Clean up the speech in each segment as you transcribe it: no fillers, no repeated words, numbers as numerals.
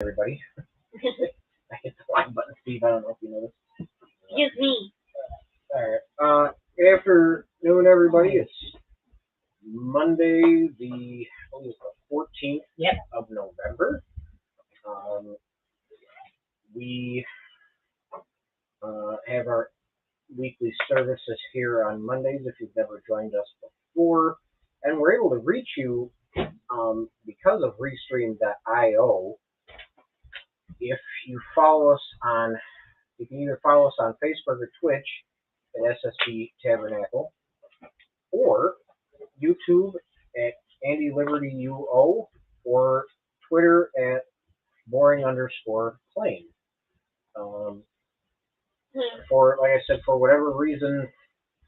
Everybody. I hit the line button, Steve. I don't know if you noticed. Excuse me. All right. Afternoon, everybody. It's Monday, the 14th of November. We have our weekly services here on Mondays if you've never joined us before. And we're able to reach you because of Restream.io. If you follow us on, you can either follow us on Facebook or Twitch at SSB Tabernacle, or YouTube at Andy Liberty UO, or Twitter at boring_plain. Like I said, for whatever reason,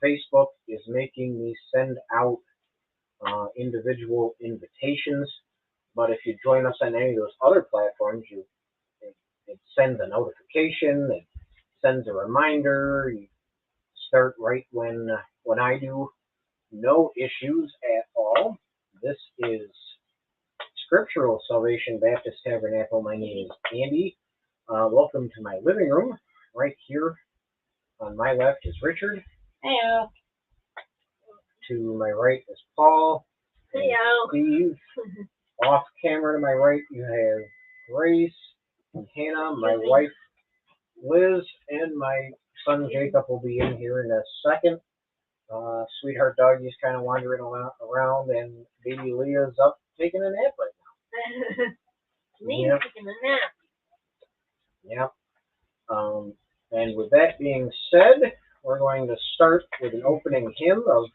Facebook is making me send out individual invitations. But if you join us on any of those other platforms, it sends a notification, it sends a reminder. You start right when I do. No issues at all. This is Scriptural Salvation Baptist Tabernacle. My name is Andy. Welcome to my living room. Right here on my left is Richard. Hello. To my right is Paul. Hello. Steve. Off camera to my right you have Grace and Hannah, my wife Liz, and my son Jacob will be in here in a second. Sweetheart doggy's kind of wandering around, and baby Leah's up taking a nap right now. Me taking a nap. Yep. And with that being said, we're going to start with an opening hymn of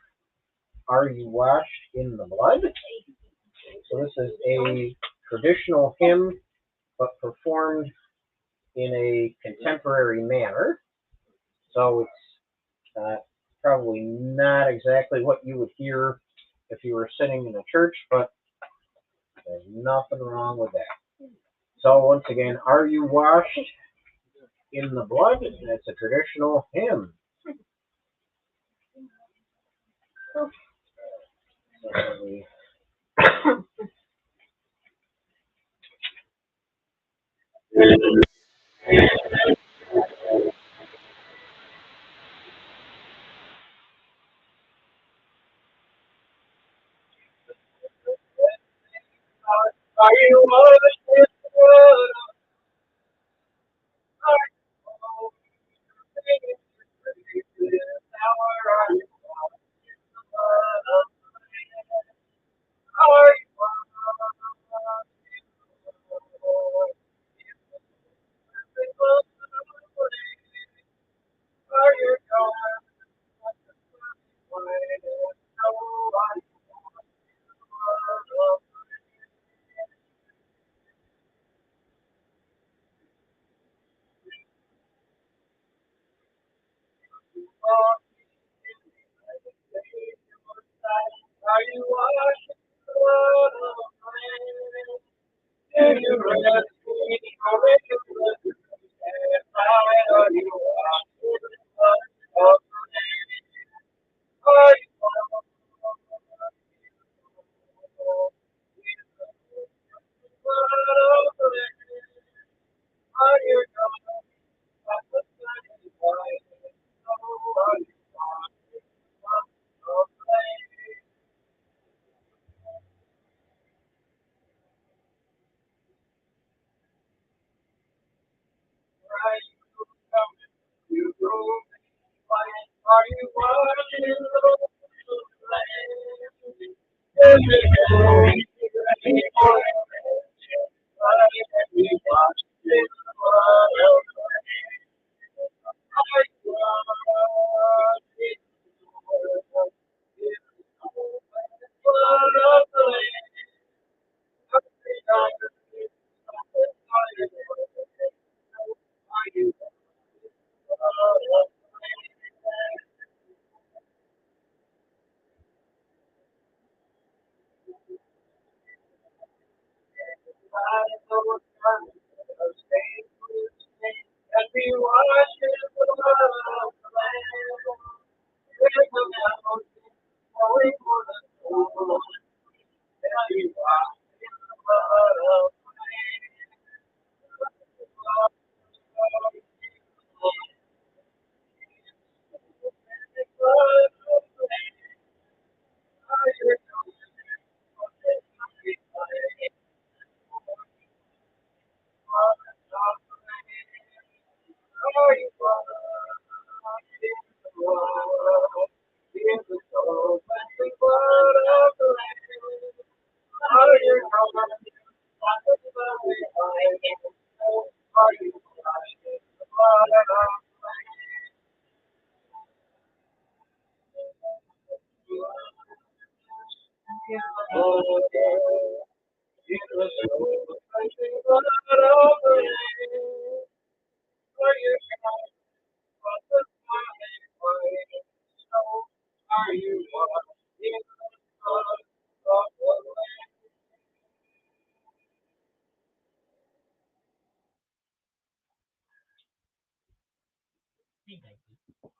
Are You Washed in the Blood? So this is a traditional hymn, but performed in a contemporary manner. So it's probably not exactly what you would hear if you were sitting in a church, but there's nothing wrong with that. So once again, Are You Washed in the Blood? And it's a traditional hymn. Are you washed in the blood?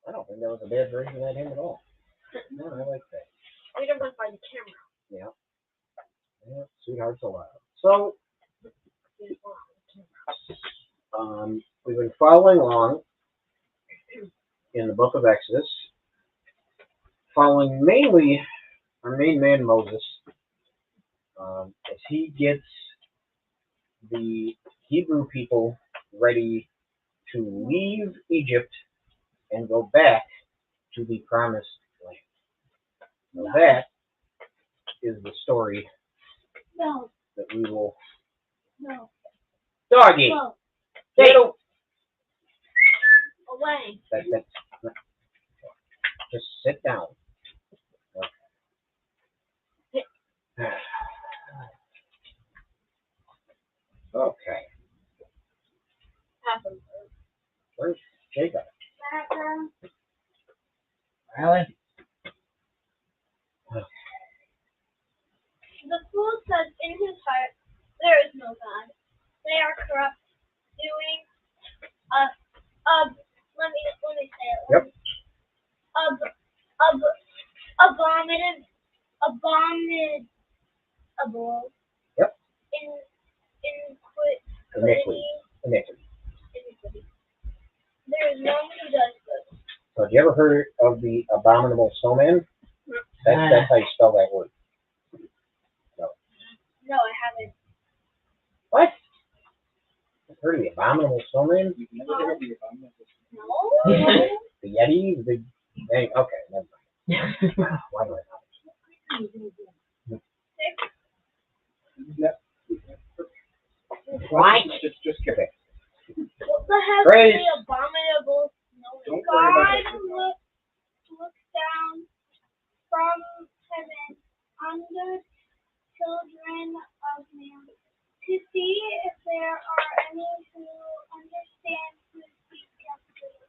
I don't think that was a bad version of that hymn at all. No, I like that. We don't want by the camera. Yeah. Yeah, Sweetheart's Alive. So, we've been following along in the book of Exodus, following mainly our main man Moses, as he gets the Hebrew people ready to leave Egypt and go back to the promised land. Now that is the story No, that we will. no, Doggy! no. Hey! Away. Just sit down. Okay. Passover. Where's Jacob? Background. Alan? The fool says in his heart, there is no God. They are corrupt, doing let me say it. Yep. Abominable. Yep. Iniquity. There is none who does good. So, have you ever heard of the abominable snowman? That's how you spell that word. No, I haven't. What? You've heard of the abominable snowman? No. The Yeti? The big. Hey, okay, never mind. Why do I know? Why? Just skip it. What the heck Grace. is the abominable snowman? God looks down from heaven on the children of man to see if there are any who understand to speak justice.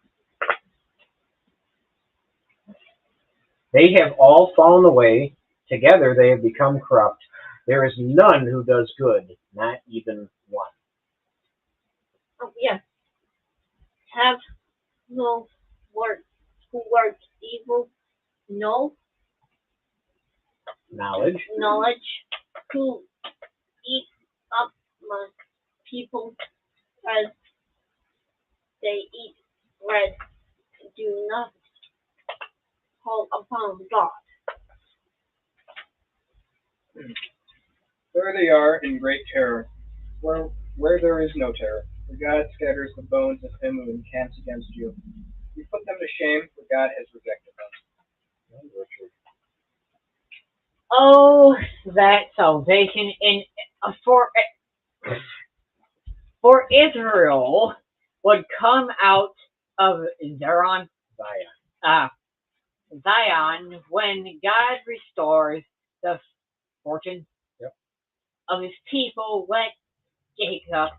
They have all fallen away. Together they have become corrupt. There is none who does good, not even one. Oh, yes. Have no work. Who works evil? No Knowledge. Who eat up my people as they eat bread. Do not call upon God. There they are in great terror, where there is no terror. For God scatters the bones of him who encamps against you. You put them to shame, for God has rejected them. Oh, that salvation in for Israel would come out of Zion, Zion when God restores the fortune of his people. Let Jacob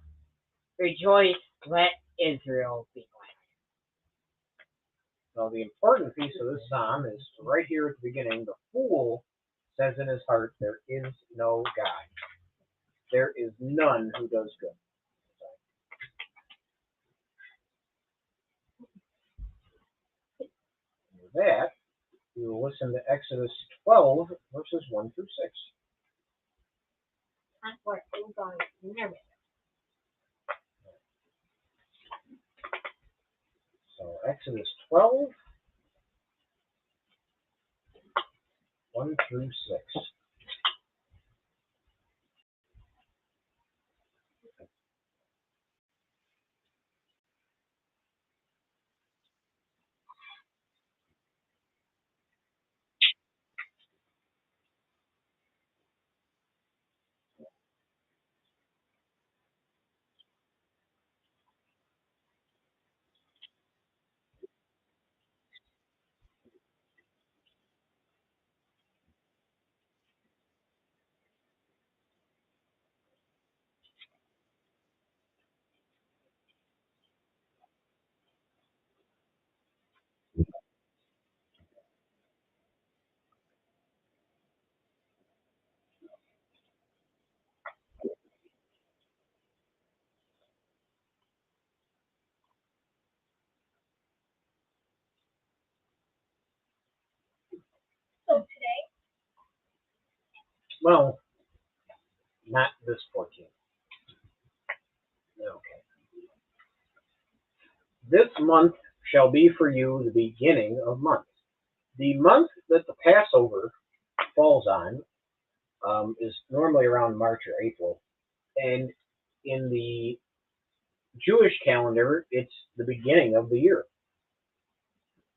rejoice, let Israel be glad. So the important piece of this psalm is right here at the beginning. The fool says in his heart, there is no God. There is none who does good. And with that, we will listen to Exodus 12, verses 1 through 6. That's where it's going. Never. So Exodus 12, 1 through 6. Well, not this 14th. Okay. This month shall be for you the beginning of months. The month that the Passover falls on is normally around March or April, and in the Jewish calendar, it's the beginning of the year.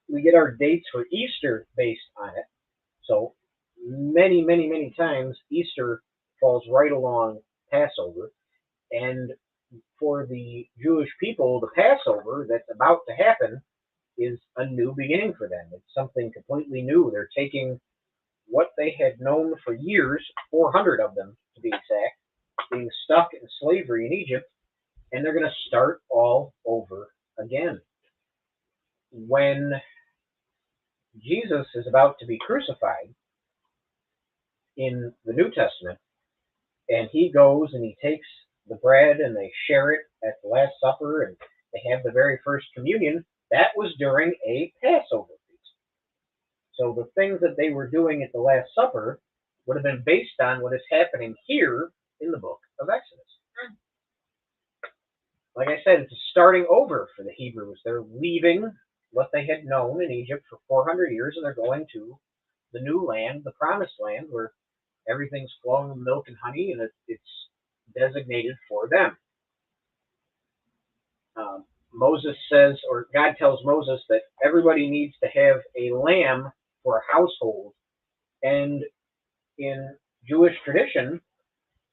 We get our dates for Easter based on it. So many, many, many times Easter falls right along Passover. And for the Jewish people, the Passover that's about to happen is a new beginning for them. It's something completely new. They're taking what they had known for years, 400 of them to be exact, being stuck in slavery in Egypt, and they're going to start all over again. When Jesus is about to be crucified in the New Testament, and he goes and he takes the bread and they share it at the Last Supper and they have the very first communion, that was during a Passover feast. So the things that they were doing at the Last Supper would have been based on what is happening here in the book of Exodus. Like I said, it's starting over for the Hebrews. They're leaving what they had known in Egypt for 400 years and they're going to the new land, the promised land, where everything's flowing with milk and honey, and it's designated for them. Moses says, or God tells Moses that everybody needs to have a lamb for a household. And in Jewish tradition,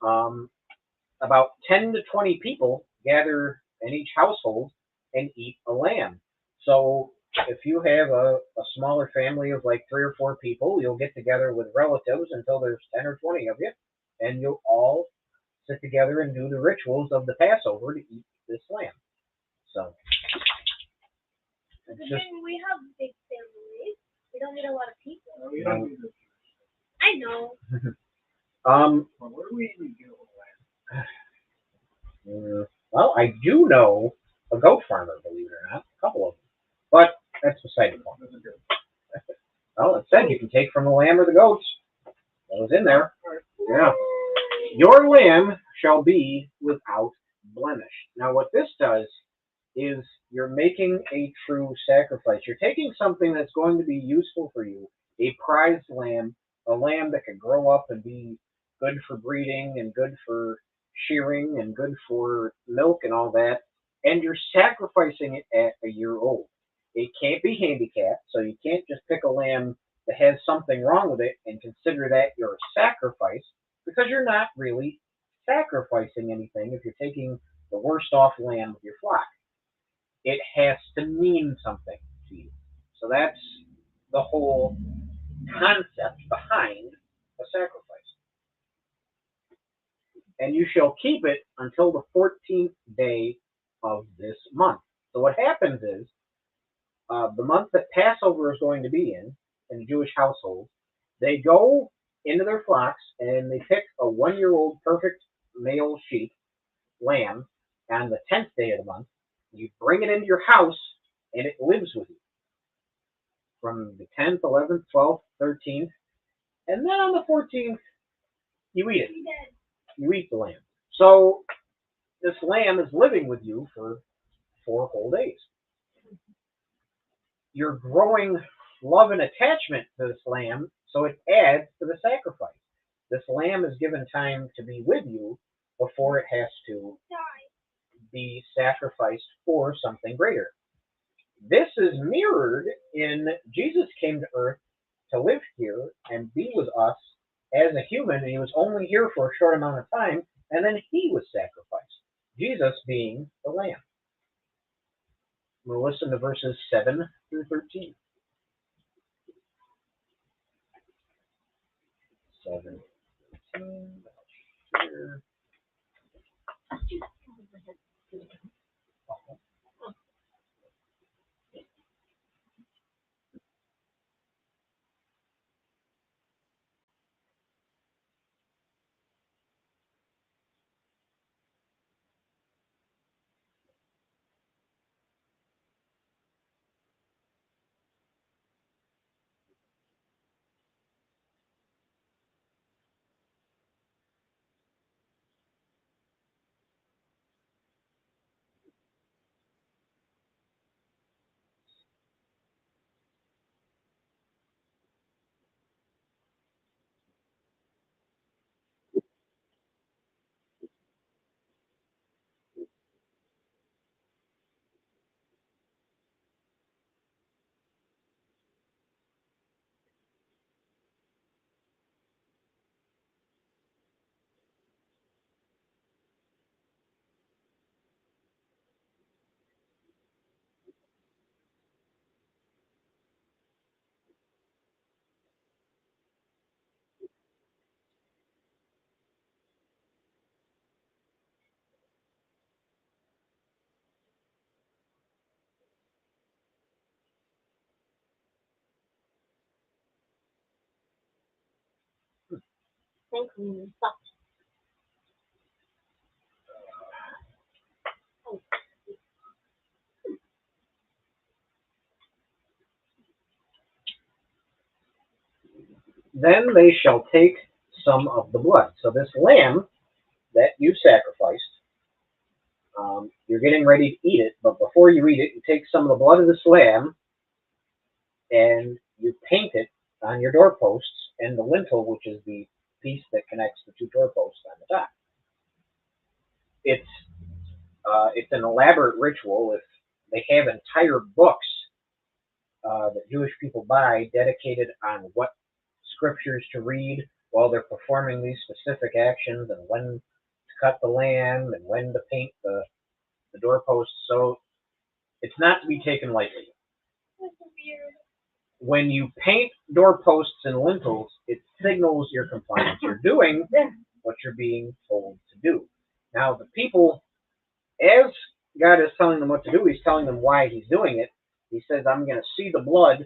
about 10 to 20 people gather in each household and eat a lamb. So if you have a smaller family of like 3 or 4 people, you'll get together with relatives until there's 10 or 20 of you, and you'll all sit together and do the rituals of the Passover to eat this lamb. So it's just, we have big families. We don't need a lot of people. No, we don't need this. I know. Well, where do we even get all well, I do know a goat farmer, believe it or not, a couple of them, but that's beside the point. Well, it said you can take from the lamb or the goats. That was in there. Yeah. Your lamb shall be without blemish. Now, what this does is you're making a true sacrifice. You're taking something that's going to be useful for you, a prized lamb, a lamb that can grow up and be good for breeding and good for shearing and good for milk and all that, and you're sacrificing it at a year old. It can't be handicapped, so you can't just pick a lamb that has something wrong with it and consider that your sacrifice, because you're not really sacrificing anything if you're taking the worst off lamb of your flock. It has to mean something to you. So that's the whole concept behind a sacrifice. And you shall keep it until the 14th day of this month. So what happens is, the month that Passover is going to be in the Jewish household, they go into their flocks and they pick a 1-year-old perfect male sheep, lamb, on the 10th day of the month. You bring it into your house and it lives with you from the 10th, 11th, 12th, 13th, and then on the 14th, you eat it. You eat the lamb. So this lamb is living with you for 4 whole days. You're growing love and attachment to this lamb, so it adds to the sacrifice. This lamb is given time to be with you before it has to be sacrificed for something greater. This is mirrored in Jesus came to earth to live here and be with us as a human, and he was only here for a short amount of time, and then he was sacrificed, Jesus being the lamb. We'll listen to verses 7 through 13. 7 13. Here. Thank you. Stop. Then they shall take some of the blood. So this lamb that you sacrificed, you're getting ready to eat it, but before you eat it, you take some of the blood of this lamb and you paint it on your doorposts and the lintel, which is the piece that connects the two doorposts on the top. It's it's an elaborate ritual. If they have entire books that Jewish people buy dedicated on what scriptures to read while they're performing these specific actions and when to cut the lamb and when to paint the doorposts. So it's not to be taken lightly. That's weird. When you paint doorposts and lintels, it signals your compliance. You're doing what you're being told to do. Now, the people, as God is telling them what to do, He's telling them why He's doing it. He says, I'm going to see the blood,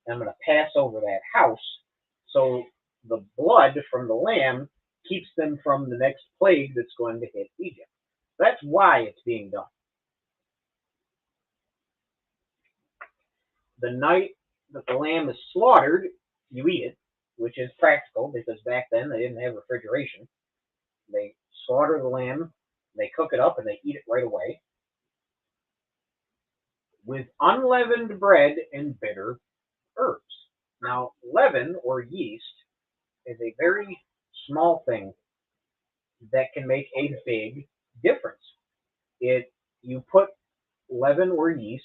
and I'm going to pass over that house. So the blood from the lamb keeps them from the next plague that's going to hit Egypt. That's why it's being done. The night that the lamb is slaughtered, you eat it, which is practical because back then they didn't have refrigeration. They slaughter the lamb, they cook it up, and they eat it right away with unleavened bread and bitter herbs. Now, leaven or yeast is a very small thing that can make a big difference. You put leaven or yeast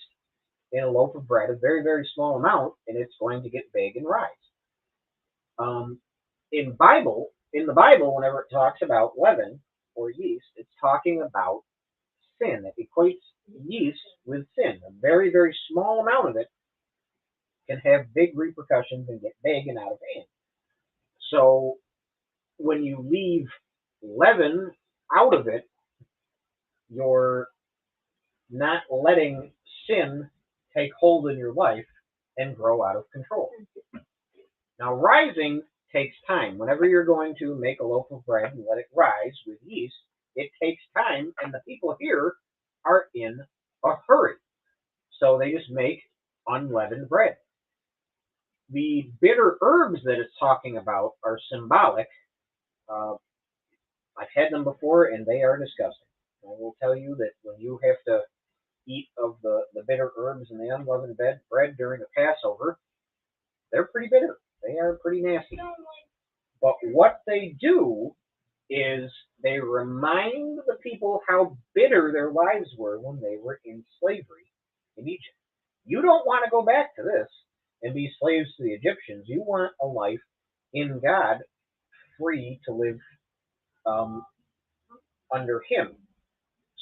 in a loaf of bread, a very, very small amount, and it's going to get big and rise. In the Bible, whenever it talks about leaven or yeast, it's talking about sin. It equates yeast with sin. A very, very small amount of it can have big repercussions and get big and out of hand. So when you leave leaven out of it, you're not letting sin take hold in your life and grow out of control. Now, rising takes time. Whenever you're going to make a loaf of bread and let it rise with yeast, it takes time, and the people here are in a hurry. So they just make unleavened bread. The bitter herbs that it's talking about are symbolic. I've had them before, and they are disgusting. I will tell you that when you have to eat of the bitter herbs and the unleavened bread during the Passover, they're pretty bitter. They are pretty nasty. But what they do is they remind the people how bitter their lives were when they were in slavery in Egypt. You don't want to go back to this and be slaves to the Egyptians. You want a life in God, free to live under Him.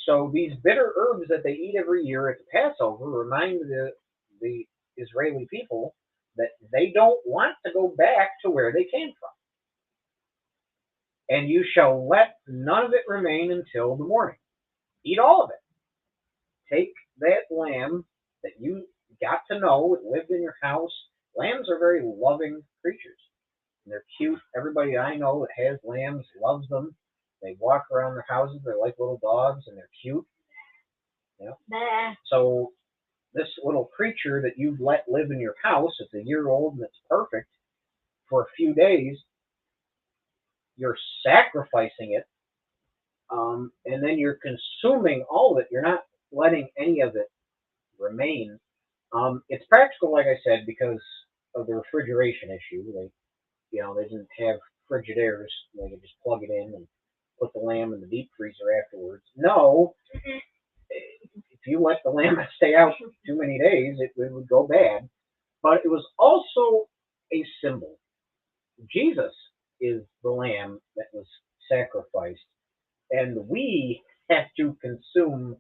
So these bitter herbs that they eat every year at the Passover remind the Israeli people that they don't want to go back to where they came from. And you shall let none of it remain until the morning. Eat all of it. Take that lamb that you got to know, it lived in your house. Lambs are very loving creatures. And they're cute. Everybody I know that has lambs loves them. They walk around their houses. They're like little dogs, and they're cute. So this little creature that you've let live in your house, it's a year old and it's perfect, for a few days, you're sacrificing it, and then you're consuming all of it. You're not letting any of it remain. It's practical, like I said, because of the refrigeration issue. They didn't have Frigidaires. They could just plug it in and put the lamb in the deep freezer afterwards. No, if you let the lamb stay out too many days, it would go bad. But it was also a symbol. Jesus is the lamb that was sacrificed, and we have to consume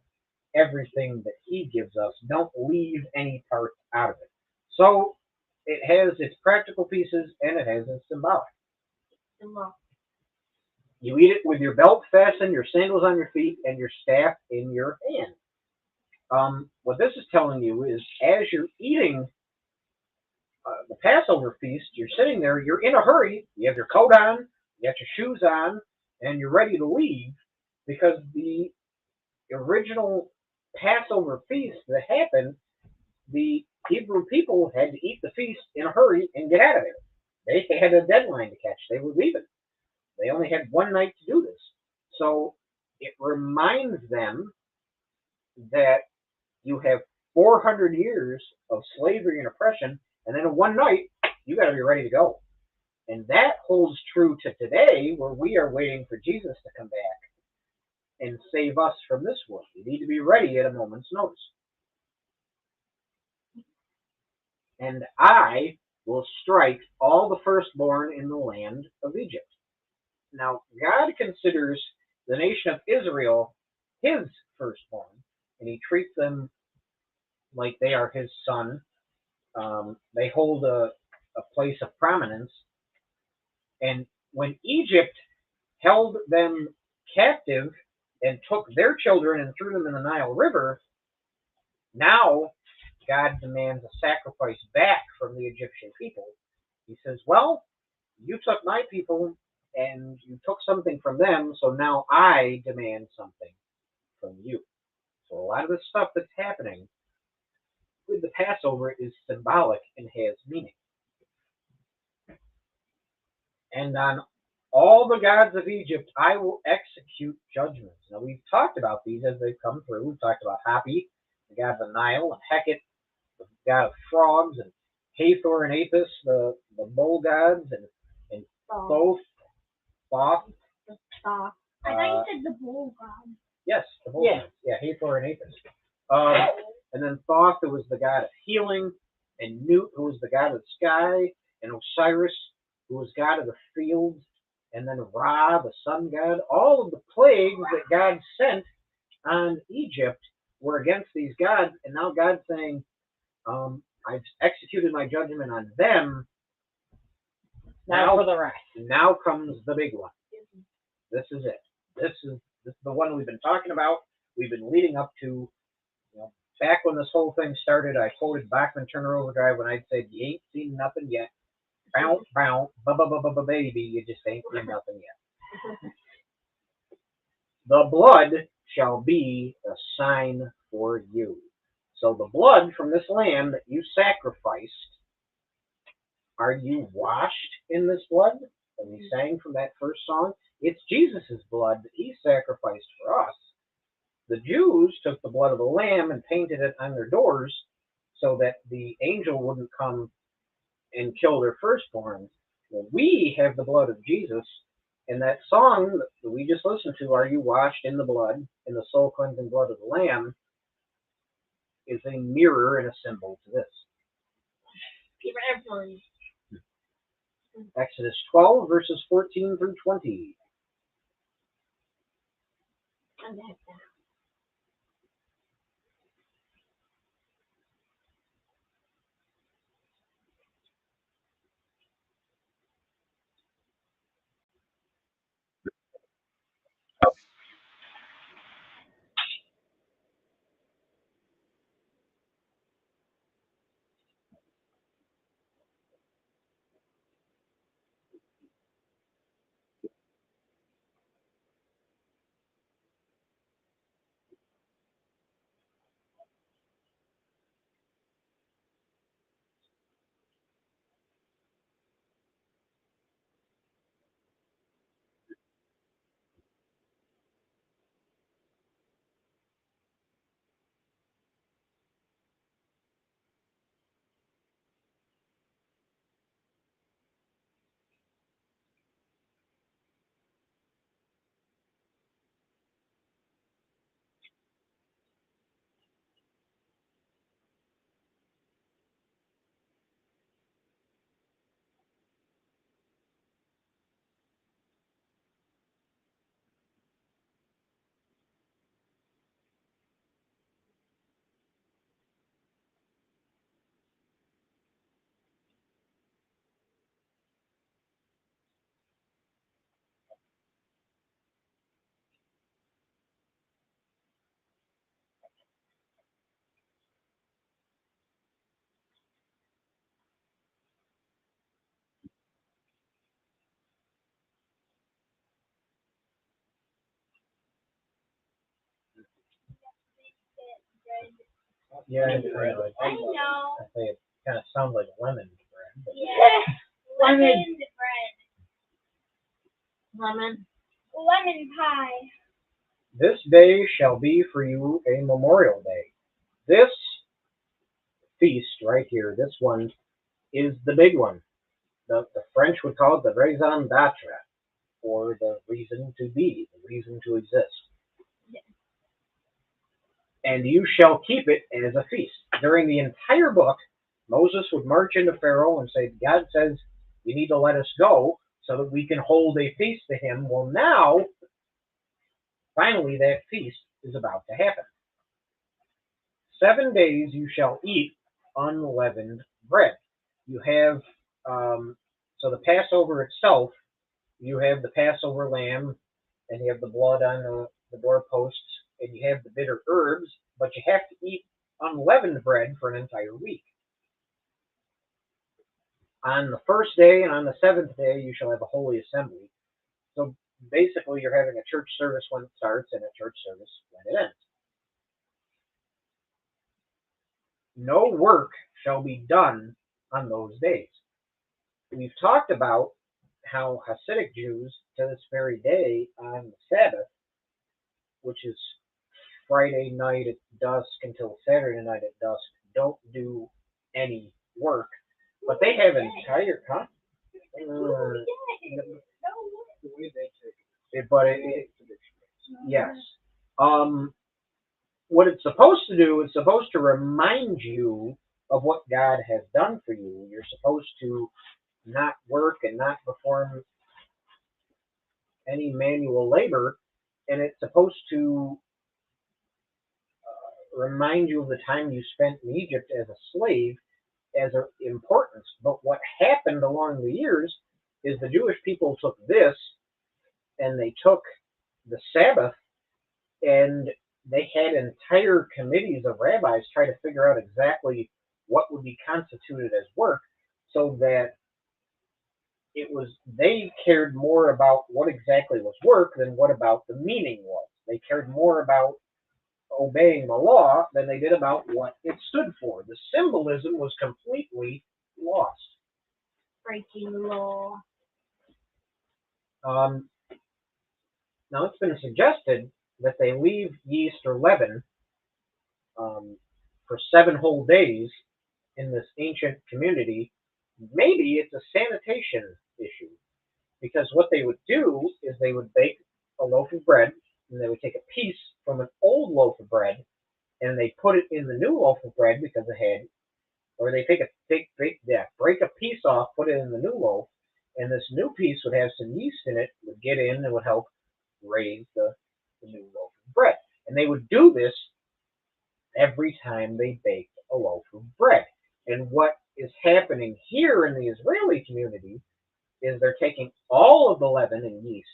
everything that He gives us. Don't leave any part out of it. So it has its practical pieces and it has its symbolic. You eat it with your belt fastened, your sandals on your feet, and your staff in your hand. What this is telling you is, as you're eating the Passover feast, you're sitting there, you're in a hurry, you have your coat on, You got your shoes on, and you're ready to leave because the original Passover feast that happened, the Hebrew people had to eat the feast in a hurry and get out of there. They had a deadline to catch. They were leaving. They only had one night to do this. So it reminds them that you have 400 years of slavery and oppression, and then in one night, you got to be ready to go. And that holds true to today, where we are waiting for Jesus to come back and save us from this world. We need to be ready at a moment's notice. And I will strike all the firstborn in the land of Egypt. Now, God considers the nation of Israel his firstborn, and he treats them like they are his son. They hold a place of prominence. And when Egypt held them captive and took their children and threw them in the Nile River, now God demands a sacrifice back from the Egyptian people. He says, well, you took my people and you took something from them, so now I demand something from you. So a lot of the stuff that's happening with the Passover is symbolic and has meaning. And on all the gods of Egypt I will execute judgments. Now we've talked about these as they've come through. We've talked about Hapi, the god of the Nile, and Heket, the god of frogs, and Hathor and Apis, the bull gods, and Thoth, Thoth. I thought you said the bull god. Yes, the bull gods. Yeah, Hathor and Apis. And then Thoth, who was the god of healing, and Nut, who was the god of the sky, and Osiris, who was god of the field, and then Ra, the sun god. All of the plagues that God sent on Egypt were against these gods, and now God's saying, I've executed my judgment on them. Now for the rest. Now comes the big one. This is it. This is the one we've been talking about. We've been leading up to. Back when this whole thing started, I quoted Bachman Turner Overdrive when I said, "You ain't seen nothing yet. Bow, bow, baby, you just ain't seen nothing yet." The blood shall be a sign for you. So the blood from this lamb that you sacrificed, are you washed in this blood? And we sang from that first song. It's Jesus' blood that he sacrificed for us. The Jews took the blood of the lamb and painted it on their doors so that the angel wouldn't come and kill their firstborn. Well, we have the blood of Jesus, and that song that we just listened to, "Are You Washed in the Blood, in the Soul Cleansing Blood of the Lamb," is a mirror and a symbol to this. Exodus 12, verses 14 through 20. Yeah, I know. I know. I say it kind of sounds like lemon bread. But Yeah. Lemon bread. Lemon. Lemon pie. this day shall be for you a memorial day. This feast right here, this one, is the big one. The French would call it the raison d'etre, or the reason to be, the reason to exist. And you shall keep it as a feast. During the entire book, Moses would march into Pharaoh and say, God says, you need to let us go so that we can hold a feast to him. Well, now, finally, that feast is about to happen. 7 days you shall eat unleavened bread. You have, so the Passover itself, you have the Passover lamb, and you have the blood on the doorposts, and you have the bitter herbs, but you have to eat unleavened bread for an entire week. On the first day and on the seventh day, you shall have a holy assembly. So basically, you're having a church service when it starts and a church service when it ends. No work shall be done on those days. We've talked about how Hasidic Jews, to this very day, on the Sabbath, which is Friday night at dusk until Saturday night at dusk, don't do any work. But they have entire, huh? The way they take But yes. What it's supposed to do is supposed to remind you of what God has done for you. You're supposed to not work and not perform any manual labor, and it's supposed to remind you of the time you spent in Egypt as a slave as an importance. But what happened along the years is the Jewish people took this and they took the Sabbath and they had entire committees of rabbis try to figure out exactly what would be constituted as work, so that it was they cared more about what exactly was work than what about the meaning was. They cared more about obeying the law than they did about what it stood for. The symbolism was completely lost. Breaking the law. Um, Now it's been suggested that they leave yeast or leaven for 7 whole days in this ancient community. Maybe it's a sanitation issue, because what they would do is they would bake a loaf of bread and they would take a piece from an old loaf of bread and they put it in the new loaf of bread because it had, or they break a piece off, put it in the new loaf, and this new piece would have some yeast in it, would get in and would help raise the new loaf of bread. And they would do this every time they baked a loaf of bread. And what is happening here in the Israeli community is they're taking all of the leaven and yeast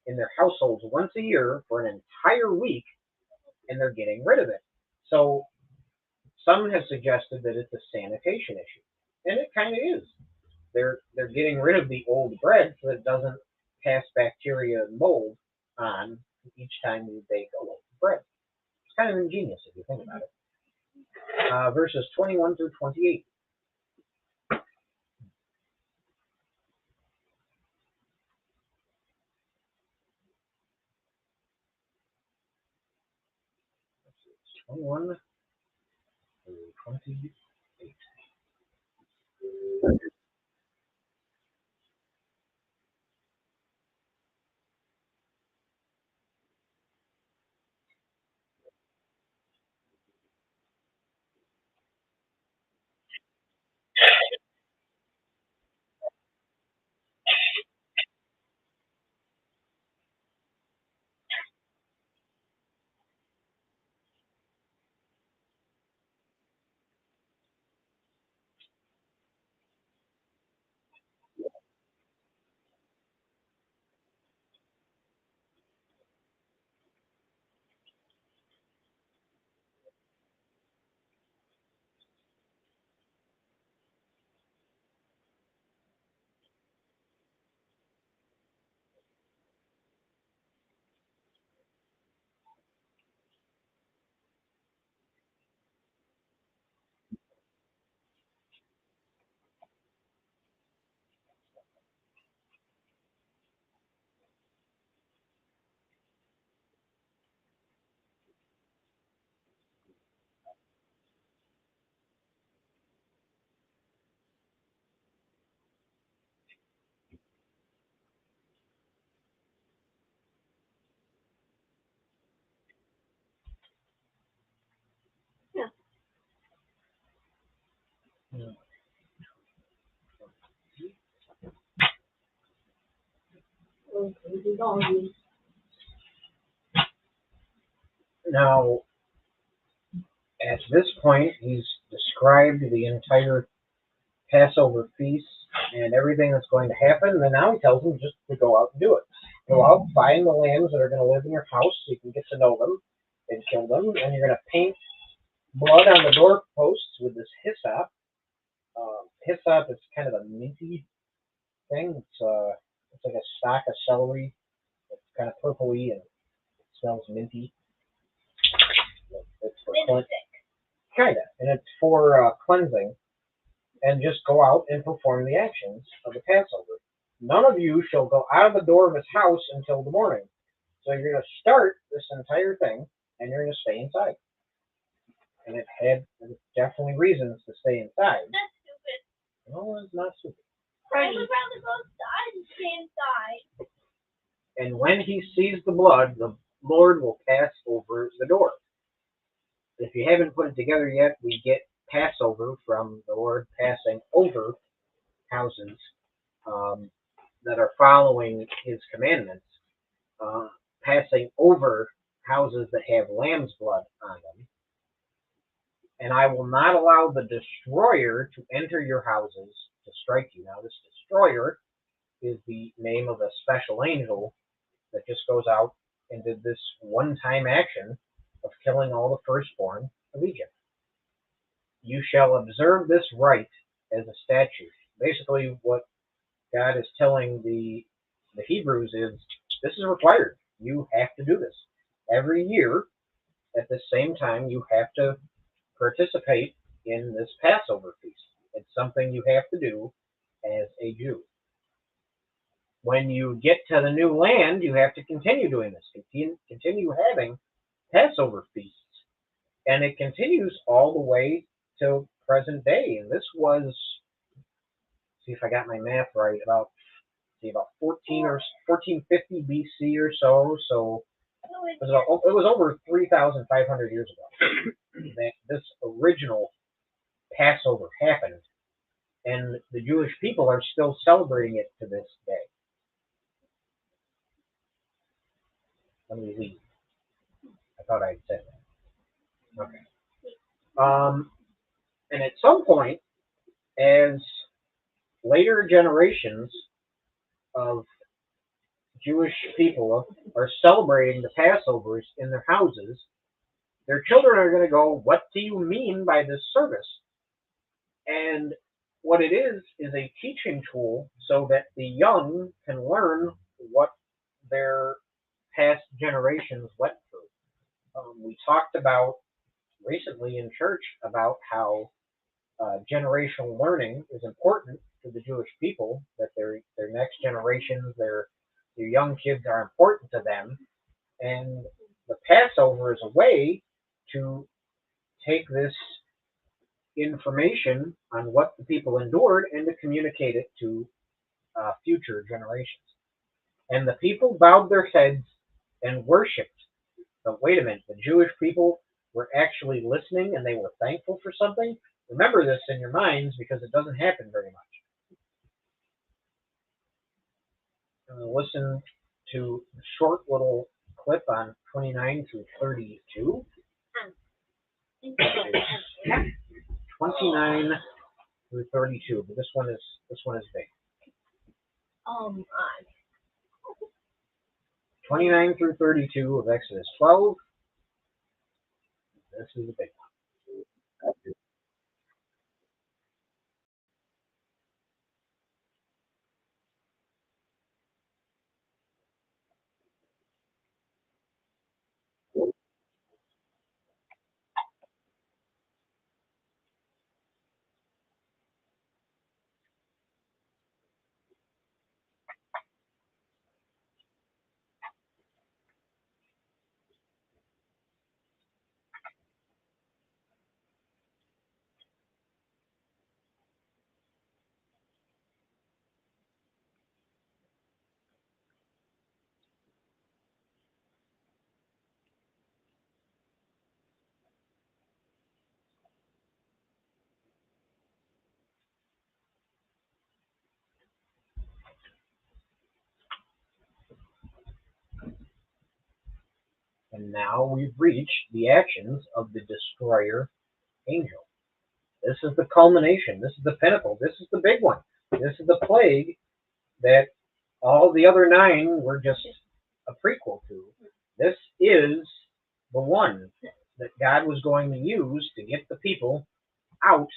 in their households once a year for an entire week, and they're getting rid of it. So some have suggested that it's a sanitation issue, and it kind of is. They're getting rid of the old bread so it doesn't pass bacteria and mold on each time you bake a loaf of bread. It's kind of ingenious if you think about it. Verses 21 through 28. It's 21 through 28. doggy. Now, at this point, he's described the entire Passover feast and everything that's going to happen. And then now he tells them just to go out and do it. Go out, find the lambs that are going to live in your house so you can get to know them and kill them. And you're going to paint blood on the doorposts with this hyssop. Hyssop is kind of a minty thing. It's like a stalk of celery. It's kind of purpley and it smells minty. It's for kinda, and it's for cleansing. And just go out and perform the actions of the Passover. None of you shall go out of the door of his house until the morning. So you're going to start this entire thing, and you're going to stay inside. And it had definitely reasons to stay inside. That's stupid. No, it's not stupid. I would rather go outside and stay inside. And when he sees the blood, the Lord will pass over the door. If you haven't put it together yet, we get Passover from the Lord passing over houses that are following his commandments, passing over houses that have lamb's blood on them. And I will not allow the destroyer to enter your houses to strike you. Now, this destroyer is the name of a special angel that just goes out and did this one-time action of killing all the firstborn of Egypt. You shall observe this rite as a statute. Basically, what God is telling the Hebrews is, this is required. You have to do this. Every year, at the same time, you have to participate in this Passover feast. It's something you have to do as a Jew. When you get to the new land, you have to continue doing this. Continue having Passover feasts. And it continues all the way to present day. And this was, see if I got my math right, about 1450 BC or so. So it was over 3,500 years ago that this original Passover happened, and the Jewish people are still celebrating it to this day. Let me leave. I thought I'd said that. Okay. And at some point, as later generations of Jewish people are celebrating the Passovers in their houses, their children are going to go, what do you mean by this service? And what it is a teaching tool so that the young can learn what their past generations went through. We talked about recently in church about how generational learning is important to the Jewish people, that their next generations, their young kids are important to them. And the Passover is a way to take this information on what the people endured and to communicate it to future generations. And the people bowed their heads and worshipped. But wait a minute, the Jewish people were actually listening and they were thankful for something? Remember this in your minds because it doesn't happen very much. Listen to a short little clip on 29 through 32. 29 through 32, but this one is big. 29 through 32 of Exodus 12. This is a big one. And now we've reached the actions of the destroyer angel. This is the culmination. This is the pinnacle. This is the big one. This is the plague that all the other 9 were just a prequel to. This is the one that God was going to use to get the people out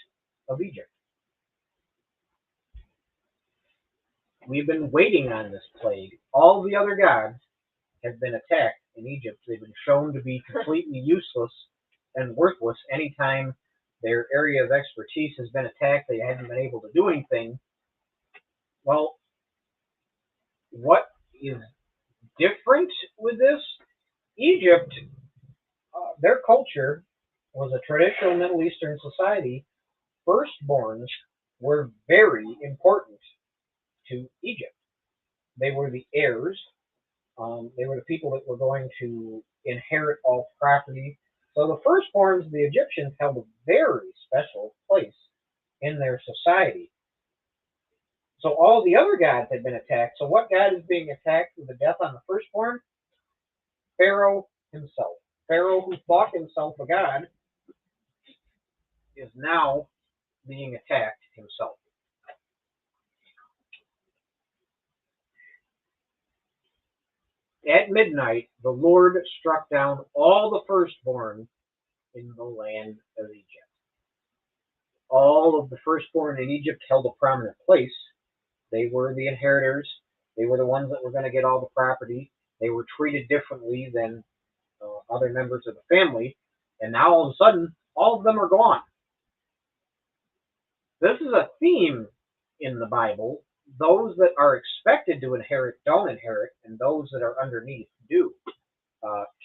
of Egypt. We've been waiting on this plague. All the other gods have been attacked in Egypt. They've been shown to be completely useless and worthless anytime their area of expertise has been attacked. They haven't been able to do anything. Well, what is different with this? Egypt, their culture was a traditional Middle Eastern society. Firstborns were very important to Egypt. They were the heirs. They were the people that were going to inherit all property. So the firstborns of the Egyptians held a very special place in their society. So all the other gods had been attacked. So what god is being attacked with the death on the firstborn? Pharaoh himself. Pharaoh, who thought himself a god, is now being attacked himself. At midnight, the Lord struck down all the firstborn in the land of Egypt. All of the firstborn in Egypt held a prominent place. They were the inheritors. They were the ones that were going to get all the property. They were treated differently than other members of the family. And now all of a sudden, all of them are gone. This is a theme in the Bible. Those that are expected to inherit don't inherit, and those that are underneath do.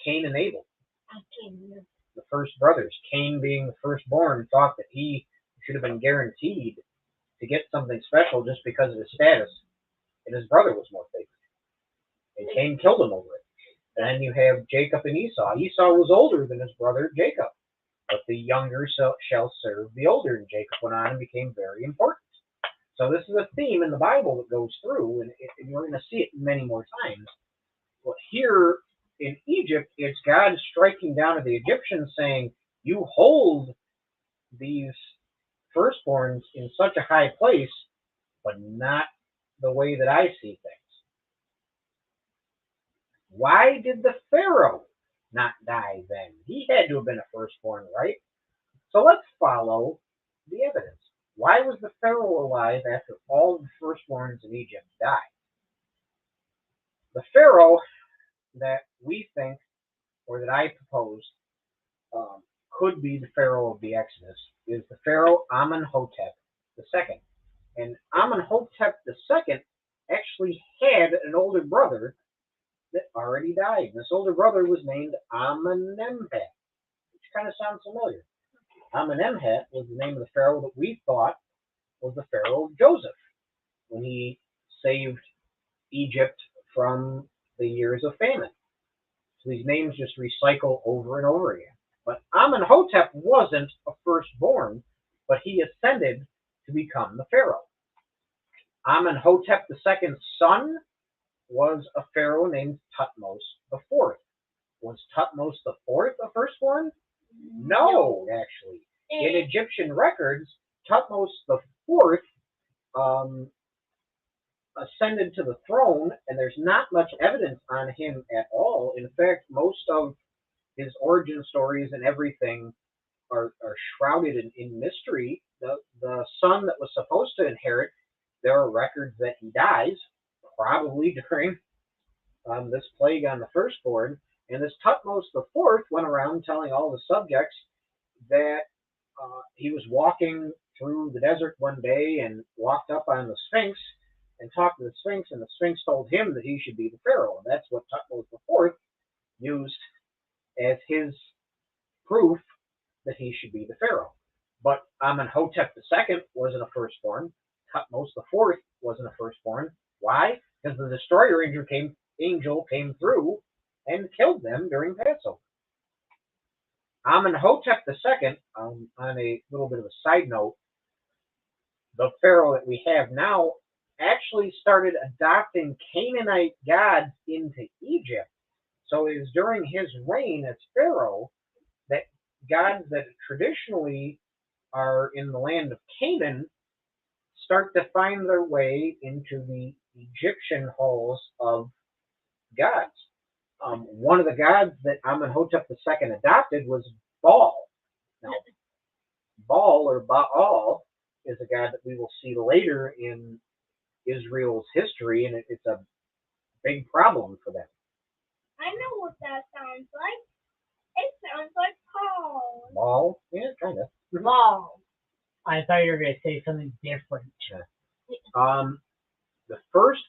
Cain and Abel, the first brothers. Cain, being the firstborn, thought that he should have been guaranteed to get something special just because of his status, and his brother was more favored. And Cain killed him over it. And then you have Jacob and Esau. Esau was older than his brother Jacob, but the younger shall serve the older. And Jacob went on and became very important. So this is a theme in the Bible that goes through, and you're going to see it many more times. Well, here in Egypt, it's God striking down at the Egyptians saying, you hold these firstborns in such a high place, but not the way that I see things. Why did the Pharaoh not die then? He had to have been a firstborn, right? So let's follow the evidence. Why was the Pharaoh alive after all the firstborns in Egypt died? The Pharaoh that we think, or that I proposed, could be the Pharaoh of the Exodus is the Pharaoh Amenhotep II. And Amenhotep II actually had an older brother that already died. This older brother was named Amenemhat, which kind of sounds familiar. Amenemhat was the name of the Pharaoh that we thought was the Pharaoh of Joseph when he saved Egypt from the years of famine. So these names just recycle over and over again. But Amenhotep wasn't a firstborn, but he ascended to become the Pharaoh. Amenhotep II's son was a Pharaoh named Thutmose IV. Was Thutmose IV a firstborn? No, actually. In Egyptian records, Thutmose IV ascended to the throne, and there's not much evidence on him at all. In fact, most of his origin stories and everything are shrouded in mystery. The son that was supposed to inherit, there are records that he dies, probably during this plague on the firstborn. And this Thutmose IV went around telling all the subjects that he was walking through the desert one day and walked up on the Sphinx and talked to the Sphinx, and the Sphinx told him that he should be the Pharaoh. And that's what Thutmose IV used as his proof that he should be the Pharaoh. But Amenhotep II wasn't a firstborn. Thutmose IV wasn't a firstborn. Why? Because the destroyer angel came through and killed them during Passover. Amenhotep II, on a little bit of a side note, the Pharaoh that we have now actually started adopting Canaanite gods into Egypt. So it was during his reign as Pharaoh that gods that traditionally are in the land of Canaan start to find their way into the Egyptian halls of gods. One of the gods that Amenhotep II adopted was Baal. Now, Baal or Baal is a god that we will see later in Israel's history, and it's a big problem for them. I know what that sounds like. It sounds like Paul. Baal, yeah, kind of. Wow. I thought you were going to say something different. The first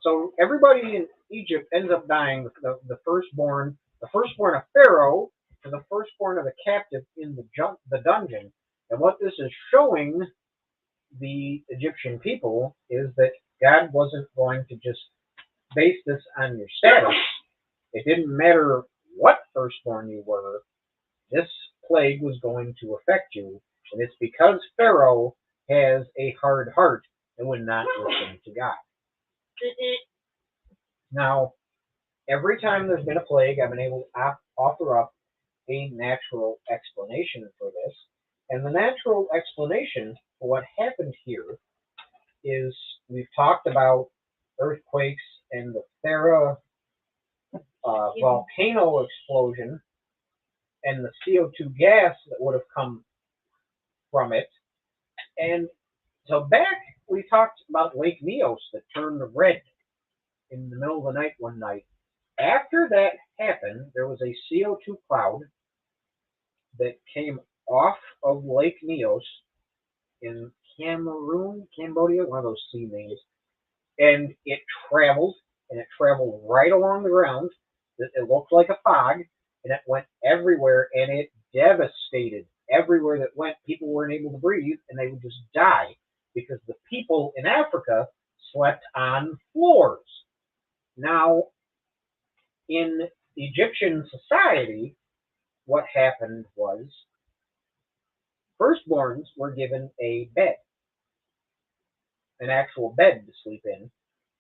so everybody in Egypt ends up dying. The firstborn of Pharaoh, and the firstborn of the captive in the dungeon. And what this is showing the Egyptian people is that God wasn't going to just base this on your status. It didn't matter what firstborn you were. This plague was going to affect you, and it's because Pharaoh has a hard heart and would not listen to God. Now, every time there's been a plague, I've been able to offer up a natural explanation for this. And the natural explanation for what happened here is we've talked about earthquakes and the Thera volcano explosion and the CO2 gas that would have come from it. And so back, we talked about Lake Neos that turned red in the middle of the night one night. After that happened, there was a CO2 cloud that came off of Lake Neos in Cambodia, one of those sea names, and it traveled right along the ground. It looked like a fog, and it went everywhere, and it devastated everywhere that went. People weren't able to breathe, and they would just die because the people in Africa slept on floors. Now, in Egyptian society, what happened was firstborns were given a bed, an actual bed to sleep in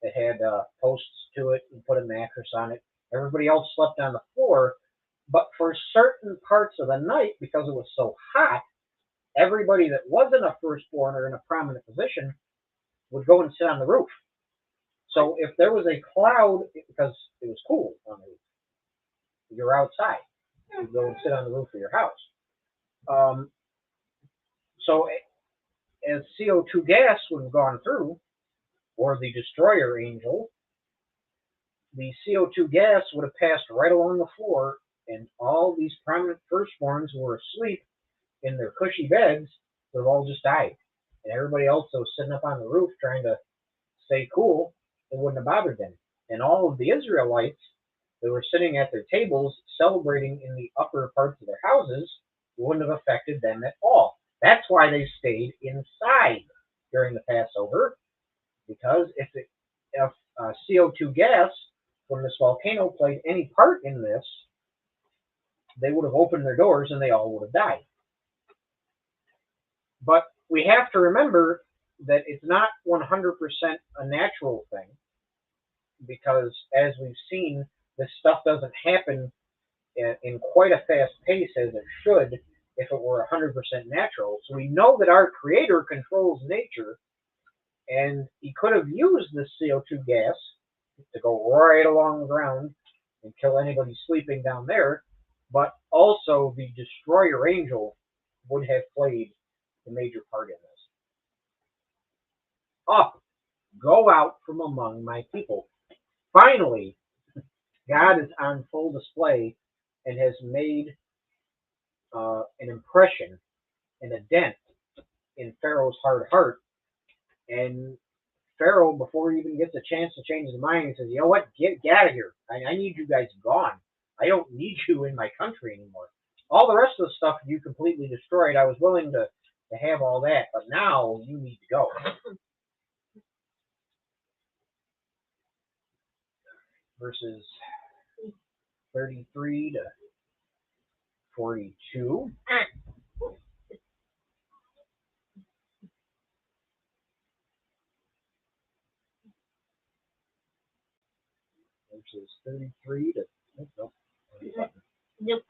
that had posts to it and put a mattress on it. Everybody else slept on the floor, but for certain parts of the night, because it was so hot, everybody that wasn't a firstborn or in a prominent position would go and sit on the roof. So if there was a cloud, because it was cool on the roof, you're outside. You'd go and sit on the roof of your house. So as CO2 gas would have gone through, or the destroyer angel, the CO2 gas would have passed right along the floor, and all these prominent firstborns who were asleep in their cushy beds would have all just died. And everybody else that was sitting up on the roof trying to stay cool, it wouldn't have bothered them. And all of the Israelites that were sitting at their tables celebrating in the upper parts of their houses wouldn't have affected them at all. That's why they stayed inside during the Passover, because if CO2 gas from this volcano played any part in this, they would have opened their doors and they all would have died. But we have to remember that it's not 100% a natural thing, because as we've seen, this stuff doesn't happen in quite a fast pace as it should if it were 100% natural. So we know that our Creator controls nature, and He could have used this CO2 gas to go right along the ground and kill anybody sleeping down there, but also the destroyer angel would have played the major part in this. Up, go out from among my people. Finally, God is on full display and has made an impression and a dent in Pharaoh's hard heart. And Pharaoh, before he even gets a chance to change his mind, he says, you know what, get out of here. I need you guys gone. I don't need you in my country anymore. All the rest of the stuff you completely destroyed. I was willing to have all that, but now you need to go. Verses 33 to 42. Verses 33 to Nope. Nope.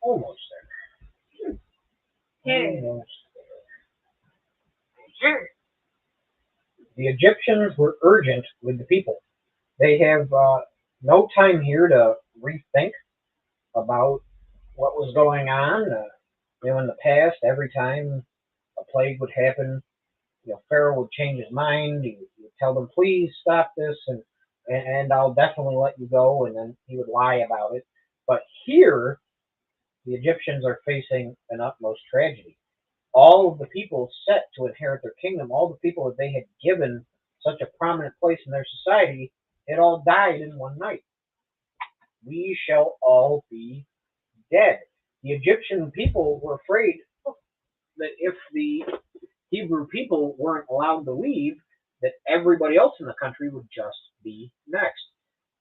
Almost there. Here. Almost. Sure. The Egyptians were urgent with the people. They have no time here to rethink about what was going on. In the past, every time a plague would happen, Pharaoh would change his mind. He would tell them, "Please stop this," and I'll definitely let you go. And then he would lie about it. But here, the Egyptians are facing an utmost tragedy. All of the people set to inherit their kingdom, all the people that they had given such a prominent place in their society, had all died in one night. We shall all be dead. The Egyptian people were afraid that if the Hebrew people weren't allowed to leave, that everybody else in the country would just be next.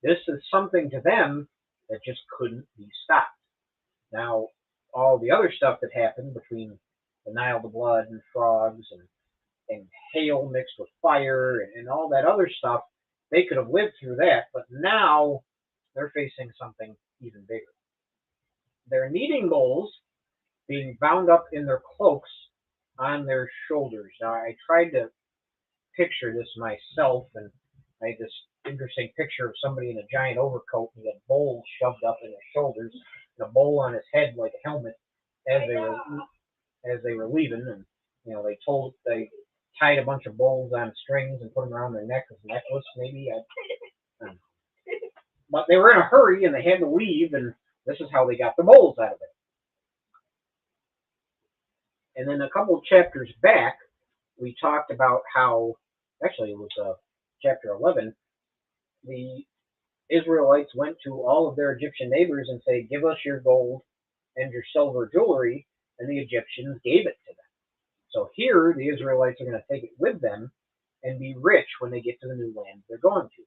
This is something to them that just couldn't be stopped. Now, all the other stuff that happened between the Nile, the blood, and frogs, and hail mixed with fire, and all that other stuff, they could have lived through that, but now they're facing something even bigger. Their kneading bowls being bound up in their cloaks on their shoulders. Now, I tried to picture this myself, and I had this interesting picture of somebody in a giant overcoat and he had bowls shoved up in his shoulders and a bowl on his head like a helmet as they were leaving. And they tied a bunch of bowls on strings and put them around their neck as a necklace, maybe. But they were in a hurry and they had to leave, and this is how they got the bowls out of it. And then a couple of chapters back, we talked about how, actually, it was chapter 11, the Israelites went to all of their Egyptian neighbors and said, "Give us your gold and your silver jewelry," and the Egyptians gave it to them. So here, the Israelites are going to take it with them and be rich when they get to the new land they're going to.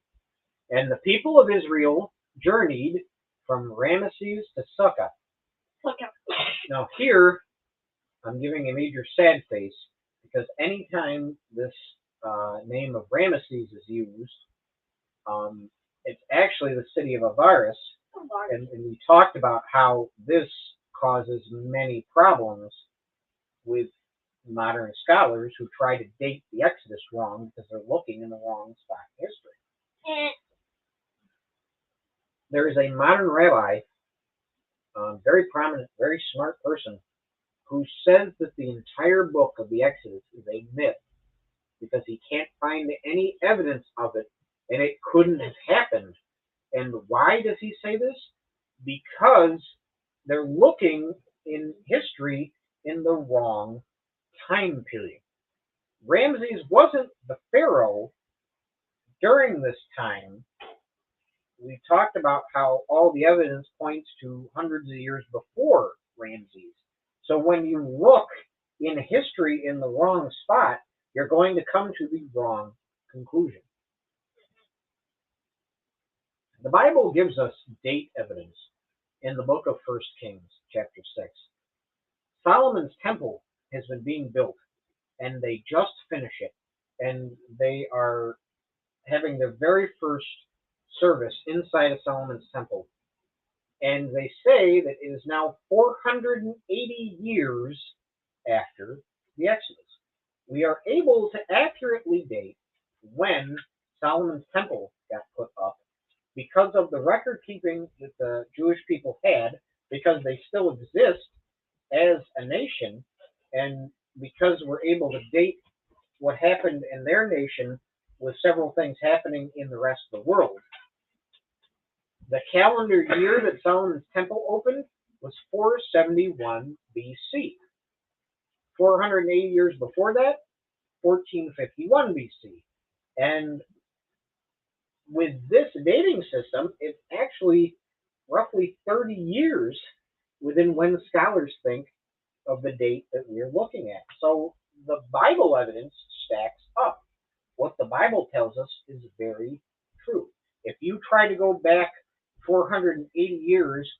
And the people of Israel journeyed from Ramesses to Sukkah. Now here, I'm giving a major sad face because anytime this name of Ramesses is used, it's actually the city of Avaris, and we talked about how this causes many problems with modern scholars who try to date the Exodus wrong because they're looking in the wrong spot in history. There is a modern rabbi, very prominent, very smart person, who says that the entire book of the Exodus is a myth because he can't find any evidence of it and it couldn't have happened. And why does he say this? Because they're looking in history in the wrong time period. Ramses wasn't the pharaoh during this time. We talked about how all the evidence points to hundreds of years before Ramses. So when you look in history in the wrong spot, you're going to come to the wrong conclusion. The Bible gives us date evidence in the book of First Kings, chapter 6. Solomon's temple has been being built, and they just finish it, and they are having their very first service inside of Solomon's temple. And they say that it is now 480 years after the Exodus. We are able to accurately date when Solomon's temple got put up because of the record keeping that the Jewish people had, because they still exist as a nation, and because we're able to date what happened in their nation with several things happening in the rest of the world. The calendar year that Solomon's temple opened was 471 BC. 480 years before that, 1451 BC. And with this dating system, it's actually roughly 30 years within when scholars think of the date that we're looking at. So the Bible evidence stacks up. What the Bible tells us is very true. If you try to go back 480 years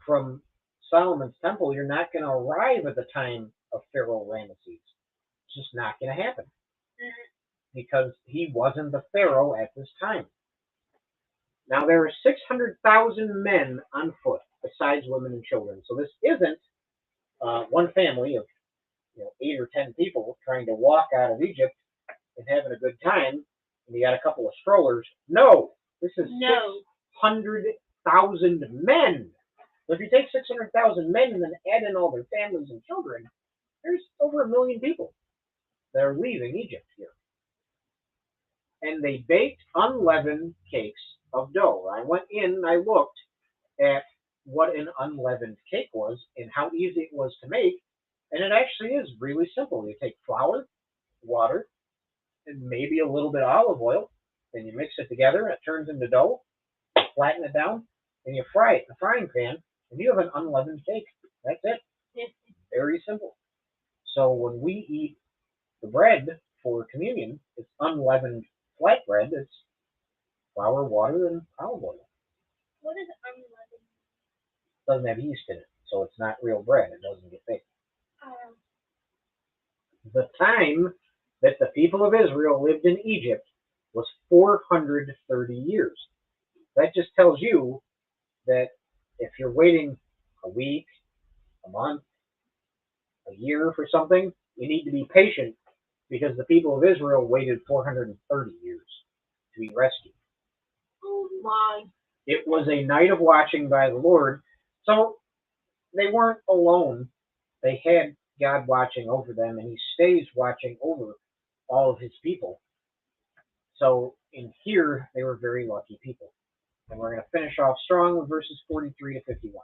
from Solomon's temple, you're not going to arrive at the time of Pharaoh Ramesses. It's just not going to happen because he wasn't the Pharaoh at this time. Now, there are 600,000 men on foot besides women and children. So this isn't one family of 8 or 10 people trying to walk out of Egypt and having a good time, and you got a couple of strollers. No, this is 600,000 men. So if you take 600,000 men and then add in all their families and children, there's over 1 million people that are leaving Egypt here. And they baked unleavened cakes of dough. I went in and I looked at what an unleavened cake was and how easy it was to make, and it actually is really simple. You take flour, water, and maybe a little bit of olive oil, then you mix it together and it turns into dough, flatten it down, and you fry it in a frying pan, and you have an unleavened cake. That's it. Very simple. So when we eat the bread for communion, it's unleavened flat bread. It's flour, water, and olive oil. What is unleavened? It doesn't have yeast in it, so it's not real bread. It doesn't get baked. The time that the people of Israel lived in Egypt was 430 years. That just tells you that if you're waiting a week, a month, a year for something, you need to be patient because the people of Israel waited 430 years to be rescued. Oh my. It was a night of watching by the Lord. So they weren't alone. They had God watching over them, and he stays watching over all of his people. So in here, they were very lucky people. And we're going to finish off strong with verses 43 to 51.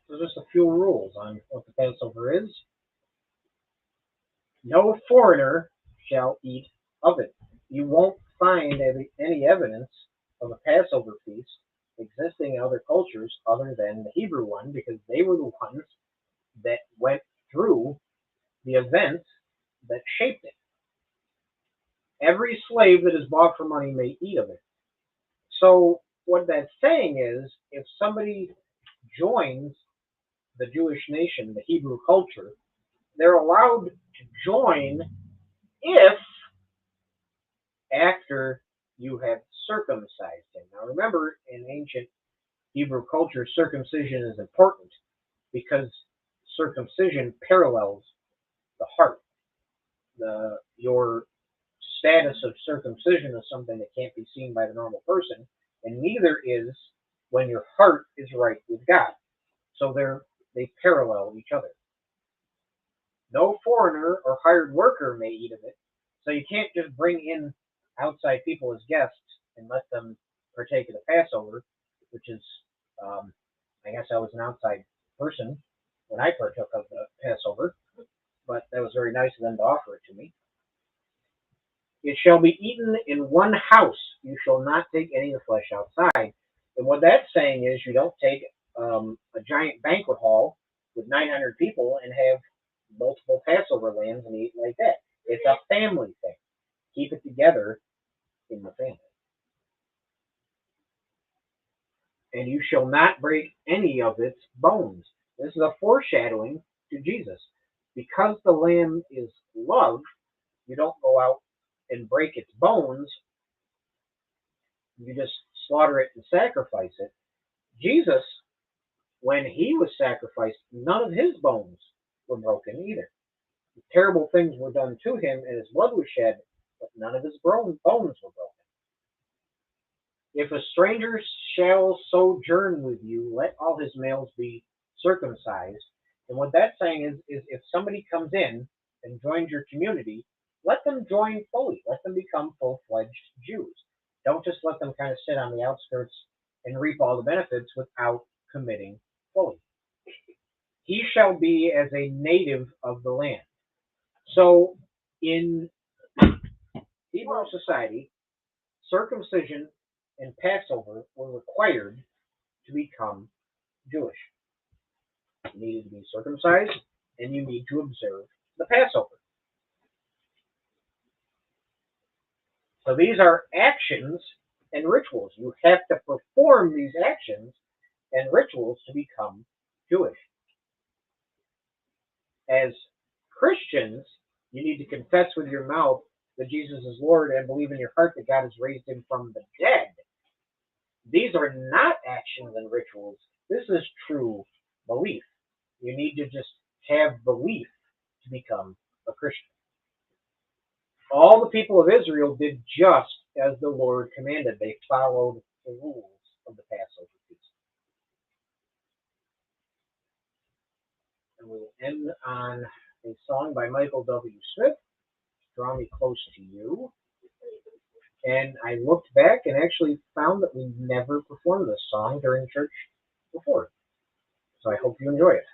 So just a few rules on what the Passover is. No foreigner shall eat of it. You won't find any evidence of a Passover feast existing in other cultures other than the Hebrew one, because they were the ones that went through the events that shaped it. Every slave that is bought for money may eat of it. So what that's saying is, if somebody joins the Jewish nation, the Hebrew culture, they're allowed to join if after you have circumcised him. Now remember, in ancient Hebrew culture, circumcision is important because circumcision parallels the heart. Your status of circumcision is something that can't be seen by the normal person, and neither is when your heart is right with God. So they parallel each other. No foreigner or hired worker may eat of it. So you can't just bring in outside people as guests and let them partake of the Passover, which is, I guess I was an outside person when I partook of the Passover, but that was very nice of them to offer it to me. It shall be eaten in one house. You shall not take any of the flesh outside. And what that's saying is you don't take a giant banquet hall with 900 people and have multiple Passover lambs and eat like that. It's a family thing. Keep it together in the family. And you shall not break any of its bones. This is a foreshadowing to Jesus. Because the lamb is love, you don't go out and break its bones. You just slaughter it and sacrifice it. Jesus, when he was sacrificed, none of his bones were broken either. Terrible things were done to him and his blood was shed, but none of his bones were broken. If a stranger shall sojourn with you, let all his males be circumcised. And what that's saying is if somebody comes in and joins your community, let them join fully. Let them become full-fledged Jews. Don't just let them kind of sit on the outskirts and reap all the benefits without committing fully. He shall be as a native of the land. So in Hebrew society, circumcision and Passover were required to become Jewish. You needed to be circumcised and you need to observe the Passover. So these are actions and rituals. You have to perform these actions and rituals to become Jewish. As Christians, you need to confess with your mouth that Jesus is Lord and believe in your heart that God has raised him from the dead. These are not actions and rituals. This is true belief. You need to just have belief to become a Christian. All the people of Israel did just as the Lord commanded. They followed the rules of the Passover feast. And we will end on a song by Michael W. Smith, Draw Me Close to You. And I looked back and actually found that we never performed this song during church before. So I hope you enjoy it.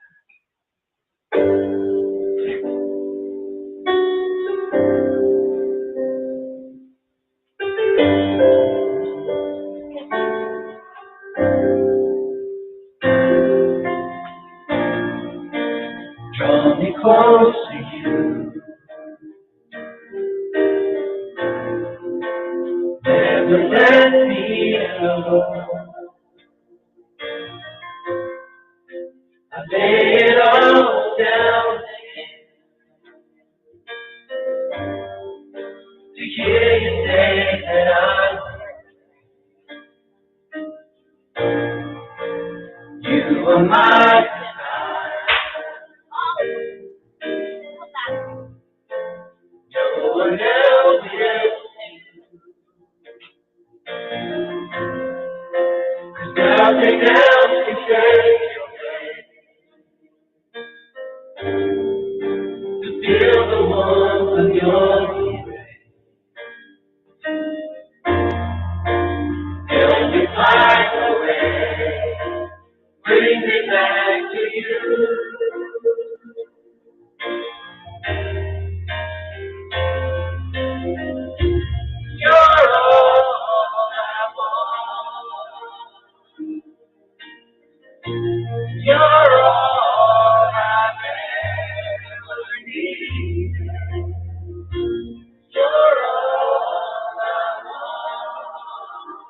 Draw me close to you. Never let me go. I lay it all down to hear you say that you are my no one else will. 'Cause nothing else can take to feel the warmth of your embrace. Help me find a way, bring me back to you. You're all I've ever needed. You're all I want.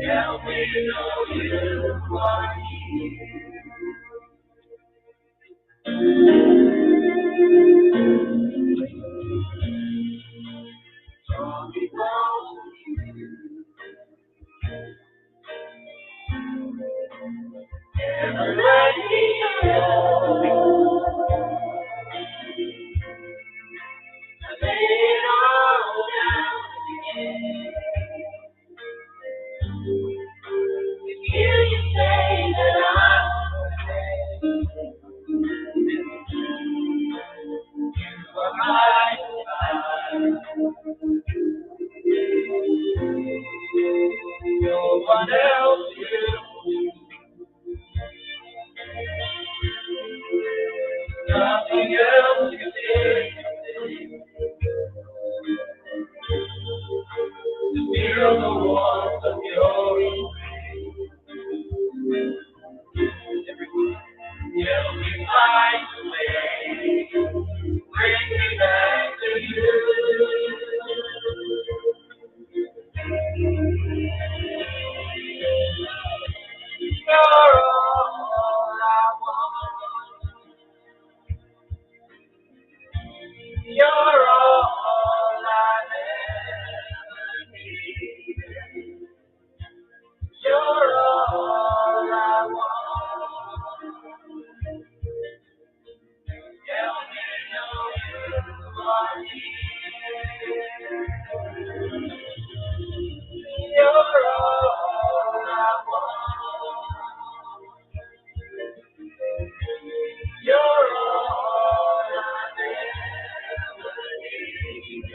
Help me know you are here. Draw me close to you. Never let me go. I lay it all down again. To hear you say that I'm okay. You are my desire. No one else will. Nothing else can take your place. To feel the warmth of your embrace. Help me find a way. Bring me back to you. You're all I want. You're all I've ever needed. You're all I want. Help me know you are here. You're all I want. You're all I've ever needed.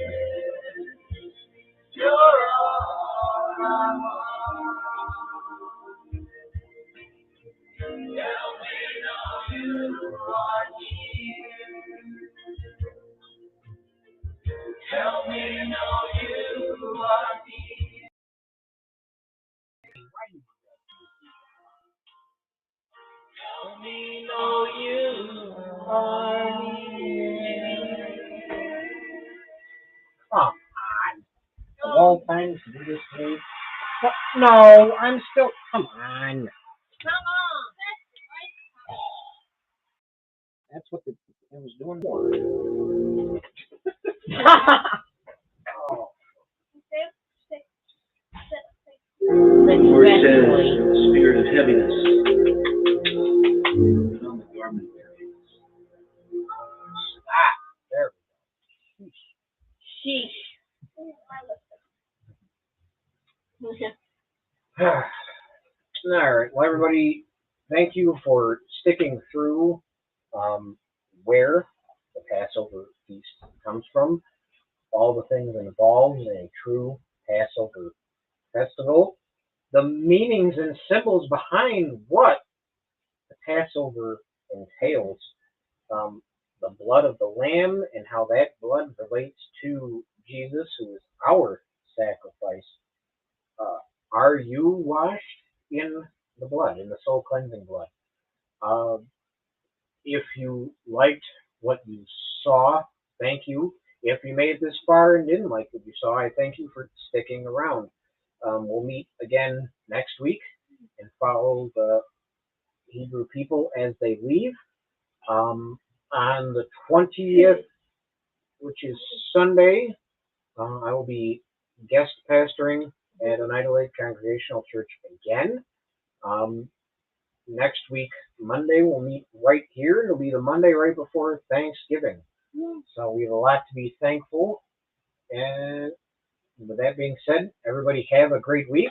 You're all I want. Help me know you are here. Help me know you are here. Help me know you are here. Come on. Of all times to do this to me. No, I'm still. Come on. Come on. That's what it was doing. Oh. For it says, spirit of heaviness put on the garment of praise. There Sheesh. All right. Well, everybody, thank you for sticking through where the Passover feast comes from, all the things involved in a true Passover festival, the meanings and symbols behind what the Passover entails, the blood of the Lamb and how that blood relates to Jesus, who is our sacrifice. Are you washed in the blood, in the soul cleansing blood? If you liked what you saw, thank you. If you made it this far and didn't like what you saw, I thank you for sticking around. We'll meet again next week and follow the Hebrew people as they leave. On the 20th, which is Sunday, I will be guest pastoring at an Idle Lake Congregational Church again. Next week, Monday, we'll meet right here. It'll be the Monday right before Thanksgiving. So we have a lot to be thankful. And with that being said, everybody have a great week.